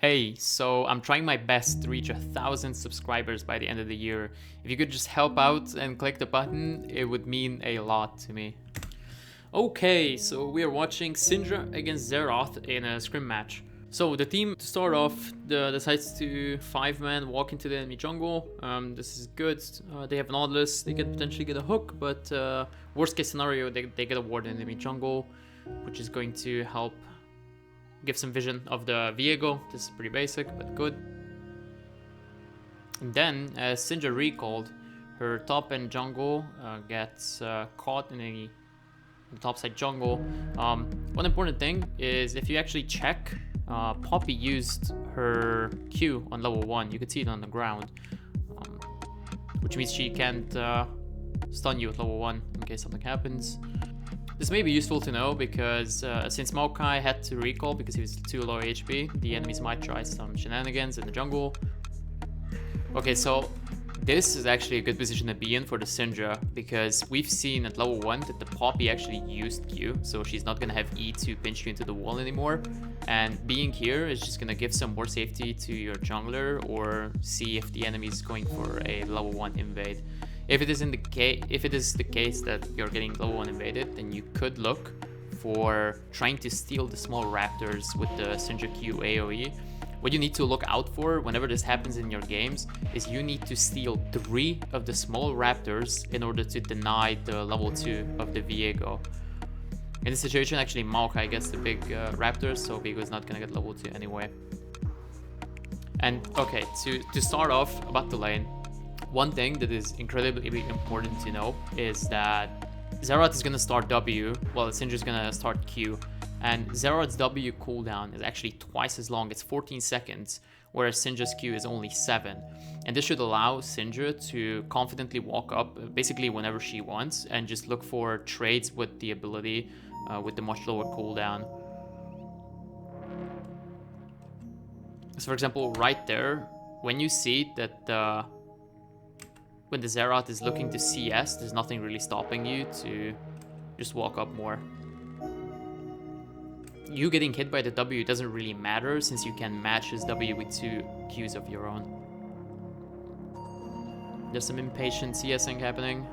Hey, so I'm trying my best to reach 1,000 subscribers by the end of the year. If you could just help out and click the button, it would mean a lot to me. Okay, so we are watching Syndra against Xerath in a scrim match. So the team, to start off, decides to 5-man walk into the enemy jungle. This is good. They have Nautilus, they could potentially get a hook, but worst case scenario, they get a ward in the enemy jungle, which is going to help give some vision of the Viego. This is pretty basic, but good. And then, as Syndra recalled, her top end jungle gets caught in the topside jungle. One important thing is if you actually check, Poppy used her Q on level 1. You can see it on the ground, which means she can't stun you at level 1 in case something happens. This may be useful to know because since Maokai had to recall because he was too low HP, the enemies might try some shenanigans in the jungle. Okay, so this is actually a good position to be in for the Syndra because we've seen at level 1 that the Poppy actually used Q, so she's not going to have E to pinch you into the wall anymore. And being here is just going to give some more safety to your jungler or see if the enemy is going for a level 1 invade. If it is the case that you're getting level 1 invaded, then you could look for trying to steal the small raptors with the Syndra Q AoE. What you need to look out for whenever this happens in your games is you need to steal 3 of the small raptors in order to deny the level 2 of the Viego. In this situation, actually Maokai gets the big raptors, so Viego is not gonna get level 2 anyway. And okay, to start off about the lane, one thing that is incredibly important to know is that Xerath is going to start W, while Syndra is going to start Q. And Xerath's W cooldown is actually twice as long, it's 14 seconds, whereas Syndra's Q is only 7. And this should allow Syndra to confidently walk up basically whenever she wants and just look for trades with the ability with the much lower cooldown. So for example, right there, when you see that when the Xerath is looking to CS, there's nothing really stopping you to just walk up more. You getting hit by the W doesn't really matter since you can match his W with 2 Qs of your own. There's some impatient CSing happening.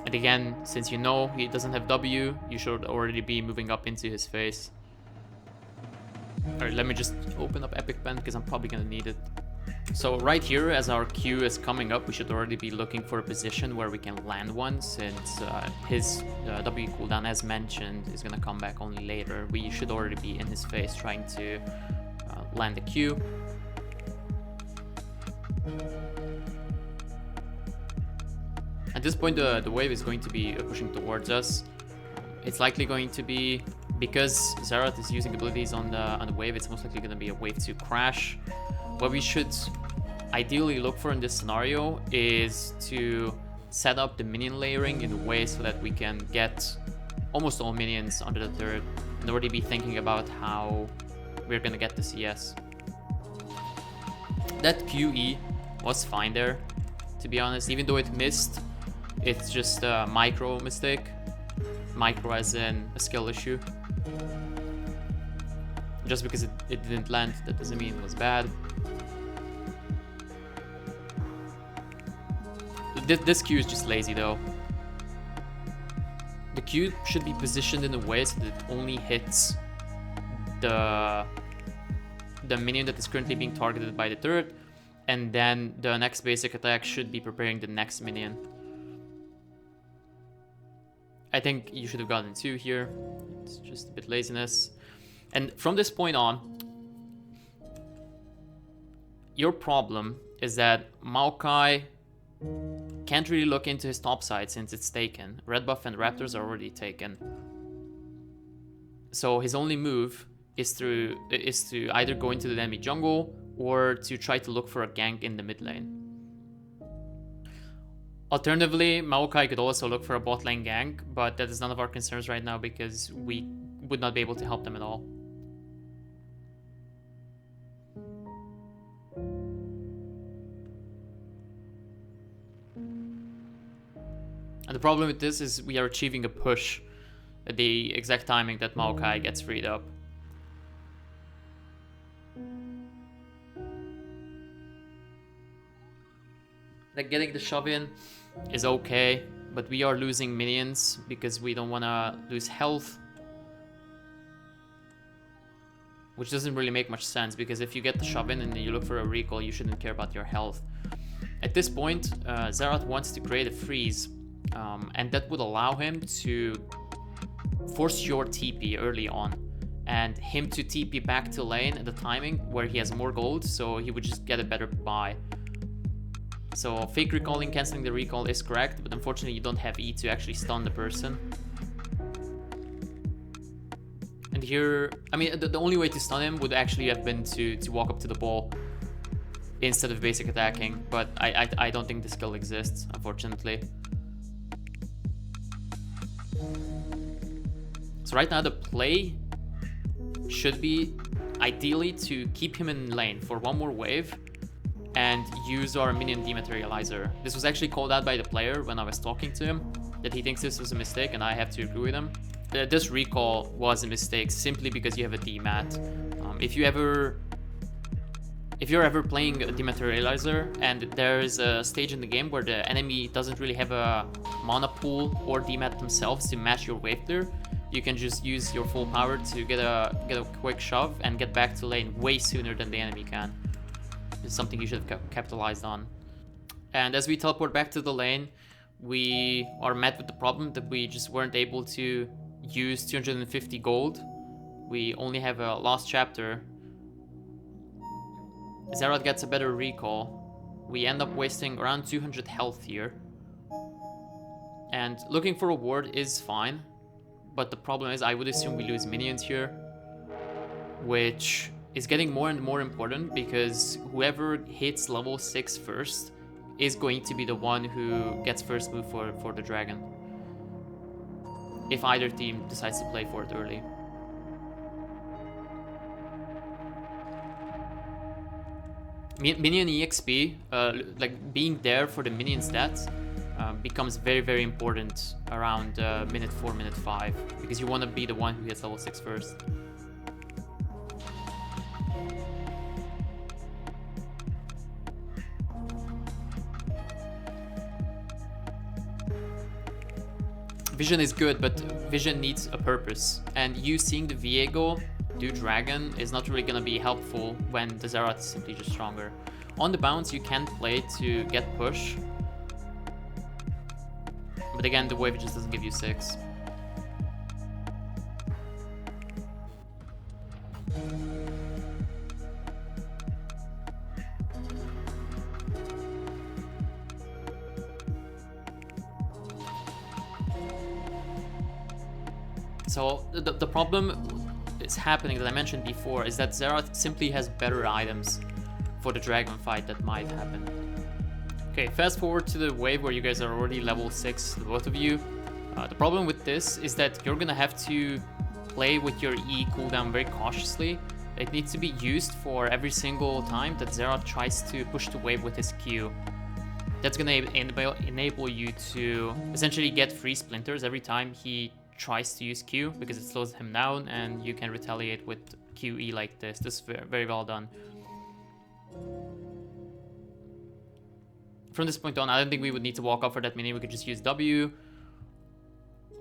And again, since you know he doesn't have W, you should already be moving up into his face. Alright, let me just open up Epic Pen because I'm probably gonna need it. So right here, as our Q is coming up, we should already be looking for a position where we can land one, since his W cooldown, as mentioned, is going to come back only later. We should already be in his face trying to land the Q. At this point, the wave is going to be pushing towards us. It's likely going to be, because Xerath is using abilities on the wave, it's most likely going to be a wave 2 crash. What we should ideally look for in this scenario is to set up the minion layering in a way so that we can get almost all minions under the turret and already be thinking about how we're gonna get the CS. That QE was fine there, to be honest. Even though it missed, it's just a micro mistake. Micro as in a skill issue. Just because it didn't land, that doesn't mean it was bad. This Q is just lazy though. The Q should be positioned in a way so that it only hits the minion that is currently being targeted by the turret, and then the next basic attack should be preparing the next minion. I think you should have gotten 2 here. It's just a bit laziness. And from this point on, your problem is that Maokai can't really look into his top side since it's taken. Red buff and raptors are already taken. So his only move is to either go into the enemy jungle or to try to look for a gank in the mid lane. Alternatively, Maokai could also look for a bot lane gank, but that is none of our concerns right now because we would not be able to help them at all. And the problem with this is we are achieving a push at the exact timing that Maokai gets freed up. Like, getting the shove in is okay, but we are losing minions because we don't want to lose health. Which doesn't really make much sense, because if you get the shove in and you look for a recall, you shouldn't care about your health. At this point, Xerath wants to create a freeze, and that would allow him to force your TP early on, and him to TP back to lane at the timing where he has more gold, so he would just get a better buy. So fake recalling, cancelling the recall is correct, but unfortunately you don't have E to actually stun the person. And here, I mean, the only way to stun him would actually have been to walk up to the ball instead of basic attacking, but I don't think the skill exists, unfortunately. So right now the play should be ideally to keep him in lane for one more wave and use our minion dematerializer. This was actually called out by the player when I was talking to him, that he thinks this was a mistake, and I have to agree with him. This recall was a mistake simply because you have a demat. If you're ever playing a dematerializer and there's a stage in the game where the enemy doesn't really have a mana pool or demat themselves to match your wave clear, you can just use your full power to get a quick shove and get back to lane way sooner than the enemy can. It's something you should have capitalized on. And as we teleport back to the lane, we are met with the problem that we just weren't able to use 250 gold. We only have a lost chapter. Xerath gets a better recall. We end up wasting around 200 health here. And looking for a ward is fine, but the problem is I would assume we lose minions here, which is getting more and more important because whoever hits level 6 first is going to be the one who gets first move for the dragon, if either team decides to play for it early. Minion EXP, like being there for the minion stats, becomes very, very important around minute 4, minute 5, because you want to be the one who gets level 6 first. Vision is good, but vision needs a purpose, and you seeing the Viego do dragon is not really gonna be helpful when the Xerath is simply just stronger. On the bounce you can play to get push, but again the wave just doesn't give you 6. So the problem is happening that I mentioned before is that Xerath simply has better items for the dragon fight that might happen. Okay, fast forward to the wave where you guys are already level 6, the both of you. The problem with this is that you're gonna have to play with your E cooldown very cautiously. It needs to be used for every single time that Xerath tries to push the wave with his Q. That's gonna enable you to essentially get free splinters every time he tries to use Q, because it slows him down and you can retaliate with QE like this. This is very well done. From this point on, I don't think we would need to walk up for that mini. We could just use W.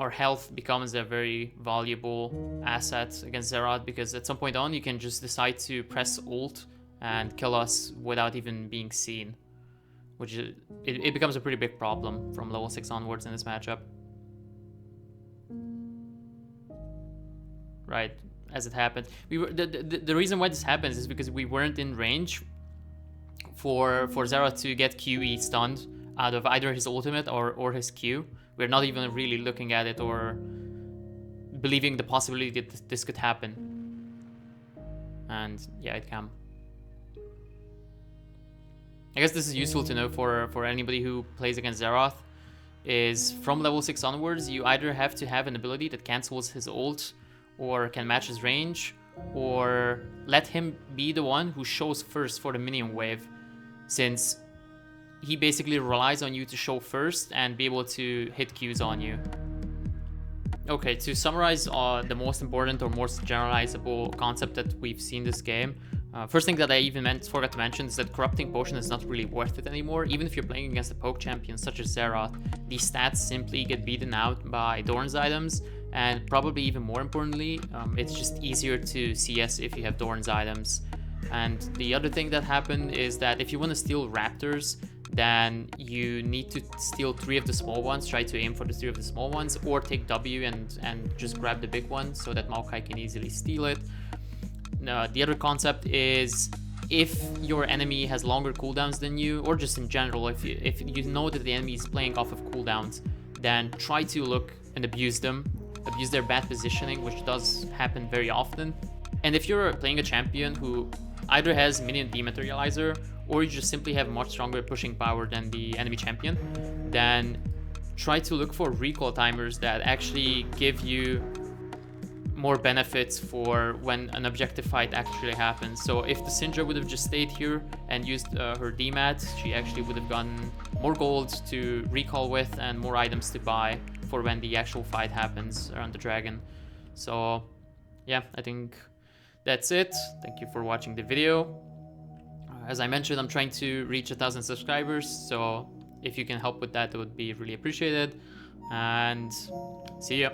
Our health becomes a very valuable asset against Xerath, because at some point on you can just decide to press ult and kill us without even being seen, which is, it becomes a pretty big problem from level 6 onwards in this matchup. Right, as it happened. We were the reason why this happens is because we weren't in range for Xerath to get QE stunned out of either his ultimate or his Q. We're not even really looking at it or believing the possibility that this could happen. And yeah, it can. I guess this is useful to know for anybody who plays against Xerath, is from level 6 onwards, you either have to have an ability that cancels his ult, or can match his range, or let him be the one who shows first for the minion wave, since he basically relies on you to show first and be able to hit Qs on you. Okay, to summarize the most important or most generalizable concept that we've seen this game, First thing that I even forgot to mention is that Corrupting Potion is not really worth it anymore. Even if you're playing against a poke champion such as Xerath, these stats simply get beaten out by Dorn's items, and probably even more importantly, it's just easier to CS if you have Dorn's items. And the other thing that happened is that if you want to steal Raptors, then you need to steal 3 of the small ones, try to aim for the 3 of the small ones, or take W and just grab the big one so that Maokai can easily steal it. The other concept is if your enemy has longer cooldowns than you, or just in general, if you know that the enemy is playing off of cooldowns, then try to look and abuse them, abuse their bad positioning, which does happen very often. And if you're playing a champion who either has minion dematerializer, or you just simply have much stronger pushing power than the enemy champion, then try to look for recall timers that actually give you more benefits for when an objective fight actually happens. So if the Syndra would have just stayed here and used her DMAT, she actually would have gotten more gold to recall with and more items to buy for when the actual fight happens around the dragon. So yeah, I think that's it. Thank you for watching the video. As I mentioned, I'm trying to reach 1,000 subscribers, so if you can help with that, it would be really appreciated. And see ya.